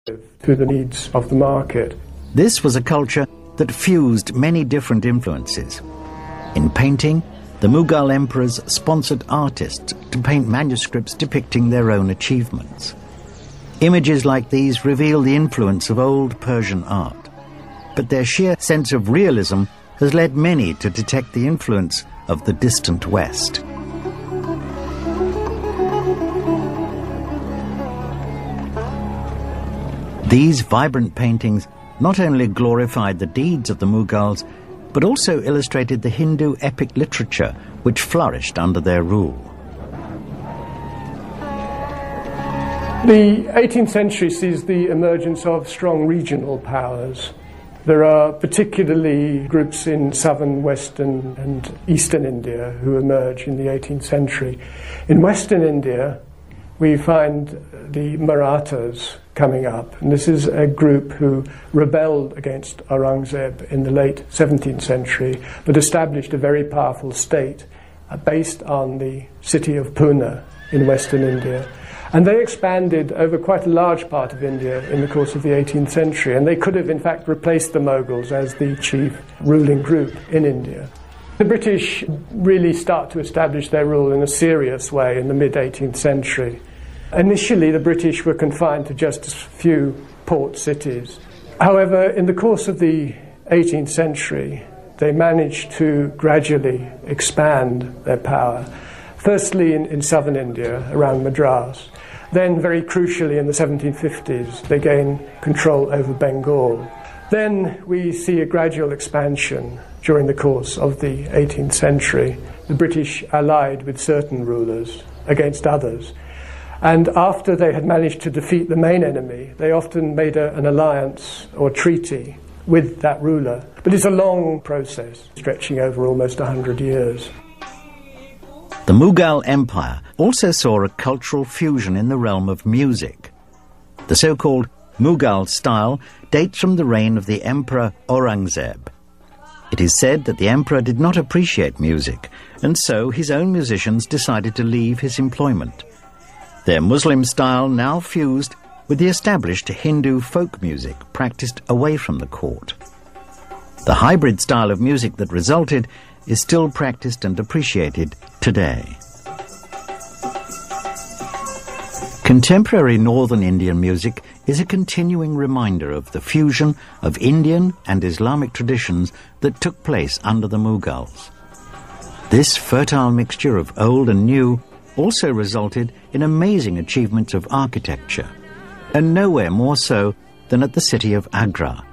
to the needs of the market. This was a culture that fused many different influences. In painting, the Mughal emperors sponsored artists to paint manuscripts depicting their own achievements. Images like these reveal the influence of old Persian art, but their sheer sense of realism has led many to detect the influence of the distant West. These vibrant paintings not only glorified the deeds of the Mughals, but also illustrated the Hindu epic literature which flourished under their rule. The 18th century sees the emergence of strong regional powers. There are particularly groups in southern, western and eastern India who emerge in the 18th century. In western India, we find the Marathas coming up, and this is a group who rebelled against Aurangzeb in the late 17th century, but established a very powerful state based on the city of Pune in western India. And they expanded over quite a large part of India in the course of the 18th century, and they could have in fact replaced the Mughals as the chief ruling group in India. The British really start to establish their rule in a serious way in the mid-18th century. Initially, the British were confined to just a few port cities. However, in the course of the 18th century, they managed to gradually expand their power. Firstly, in southern India, around Madras. Then, very crucially, in the 1750s, they gain control over Bengal. Then we see a gradual expansion during the course of the 18th century. The British allied with certain rulers against others. And after they had managed to defeat the main enemy, they often made an alliance or treaty with that ruler. But it's a long process, stretching over almost 100 years. The Mughal Empire also saw a cultural fusion in the realm of music. The so-called Mughal style dates from the reign of the Emperor Aurangzeb. It is said that the emperor did not appreciate music, and so his own musicians decided to leave his employment. Their Muslim style now fused with the established Hindu folk music practiced away from the court. The hybrid style of music that resulted is still practiced and appreciated today. Contemporary northern Indian music is a continuing reminder of the fusion of Indian and Islamic traditions that took place under the Mughals. This fertile mixture of old and new also resulted in amazing achievements of architecture, and nowhere more so than at the city of Agra.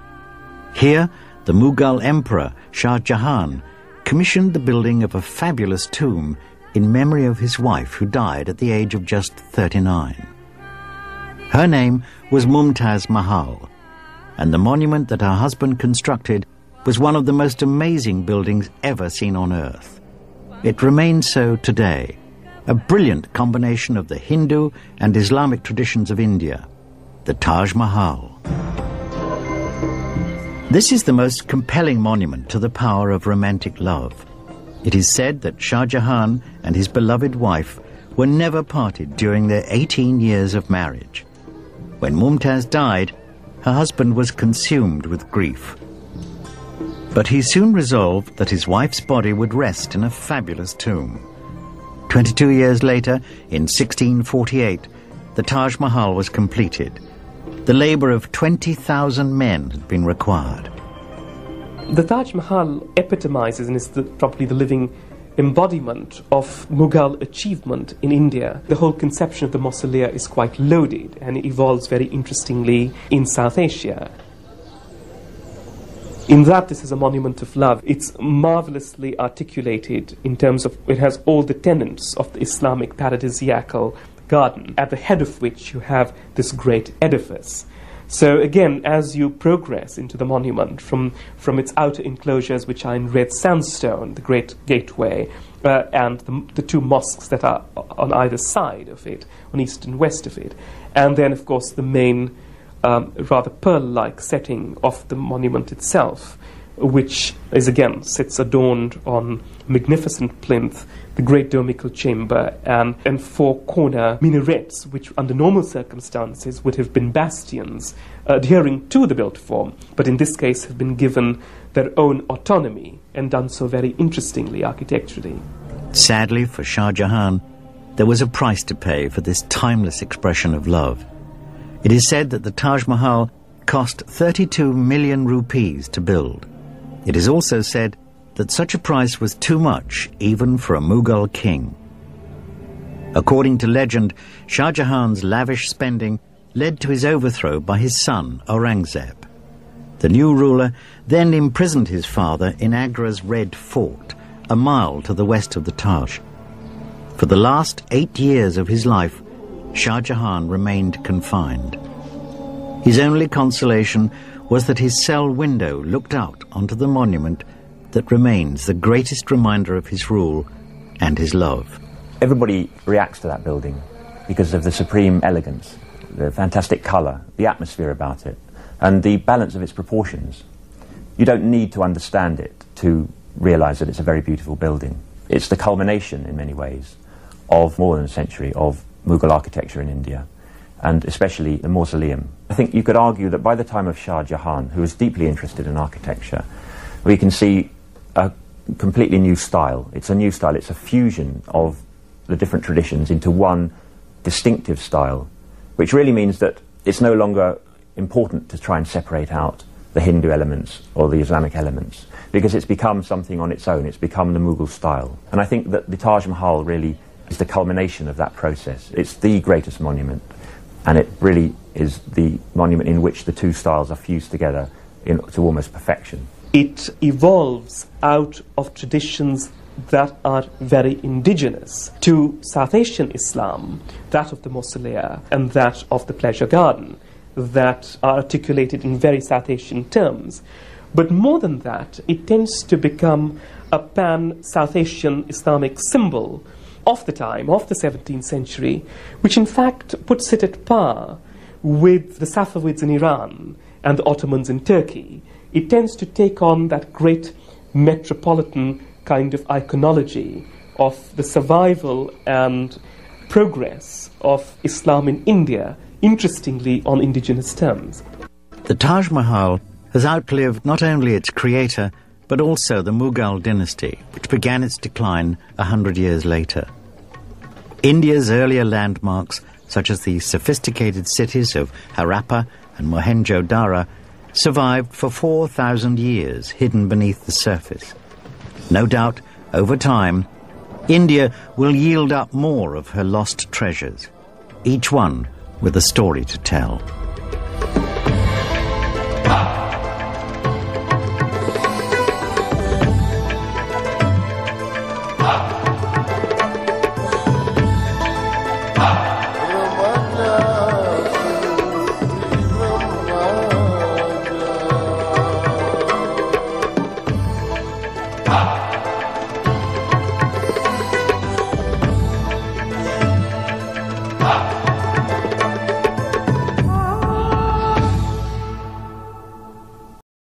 Here, the Mughal emperor Shah Jahan commissioned the building of a fabulous tomb in memory of his wife who died at the age of just 39. Her name was Mumtaz Mahal, and the monument that her husband constructed was one of the most amazing buildings ever seen on earth. It remains so today, a brilliant combination of the Hindu and Islamic traditions of India, the Taj Mahal. This is the most compelling monument to the power of romantic love. It is said that Shah Jahan and his beloved wife were never parted during their 18 years of marriage. When Mumtaz died, her husband was consumed with grief. But he soon resolved that his wife's body would rest in a fabulous tomb. 22 years later, in 1648, the Taj Mahal was completed. The labor of 20,000 men had been required. The Taj Mahal epitomizes and is probably the living embodiment of Mughal achievement in India. The whole conception of the mausolea is quite loaded and it evolves very interestingly in South Asia. In that, this is a monument of love. It's marvelously articulated in terms of it has all the tenets of the Islamic paradisiacal garden, at the head of which you have this great edifice. So again, as you progress into the monument from its outer enclosures, which are in red sandstone, the great gateway, and the two mosques that are on either side of it, on east and west of it, and then, of course, the main rather pearl-like setting of the monument itself, which is again sits adorned on magnificent plinth, the great domical chamber, and four corner minarets, which under normal circumstances would have been bastions adhering to the built form, but in this case have been given their own autonomy and done so very interestingly architecturally. Sadly for Shah Jahan, there was a price to pay for this timeless expression of love. It is said that the Taj Mahal cost 32 million rupees to build. It is also said that such a price was too much even for a Mughal king. According to legend, Shah Jahan's lavish spending led to his overthrow by his son Aurangzeb. The new ruler then imprisoned his father in Agra's Red Fort, a mile to the west of the Taj. For the last 8 years of his life, Shah Jahan remained confined. His only consolation was that his cell window looked out onto the monument that remains the greatest reminder of his rule and his love. Everybody reacts to that building because of the supreme elegance, the fantastic colour, the atmosphere about it, and the balance of its proportions. You don't need to understand it to realise that it's a very beautiful building. It's the culmination, in many ways, of more than a century of Mughal architecture in India, and especially the mausoleum. I think you could argue that by the time of Shah Jahan, who was deeply interested in architecture, we can see a completely new style. It's a new style. It's a fusion of the different traditions into one distinctive style, which really means that it's no longer important to try and separate out the Hindu elements or the Islamic elements, because it's become something on its own. It's become the Mughal style. And I think that the Taj Mahal really is the culmination of that process. It's the greatest monument, and it really is the monument in which the two styles are fused together to almost perfection. It evolves out of traditions that are very indigenous to South Asian Islam, that of the mausolea and that of the pleasure garden, that are articulated in very South Asian terms. But more than that, it tends to become a pan-South Asian Islamic symbol of the time, of the 17th century, which in fact puts it at par with the Safavids in Iran and the Ottomans in Turkey. It tends to take on that great metropolitan kind of iconology of the survival and progress of Islam in India, interestingly on indigenous terms. The Taj Mahal has outlived not only its creator, but also the Mughal dynasty, which began its decline 100 years later. India's earlier landmarks, such as the sophisticated cities of Harappa and Mohenjo-Daro, survived for 4,000 years, hidden beneath the surface. No doubt, over time, India will yield up more of her lost treasures, each one with a story to tell.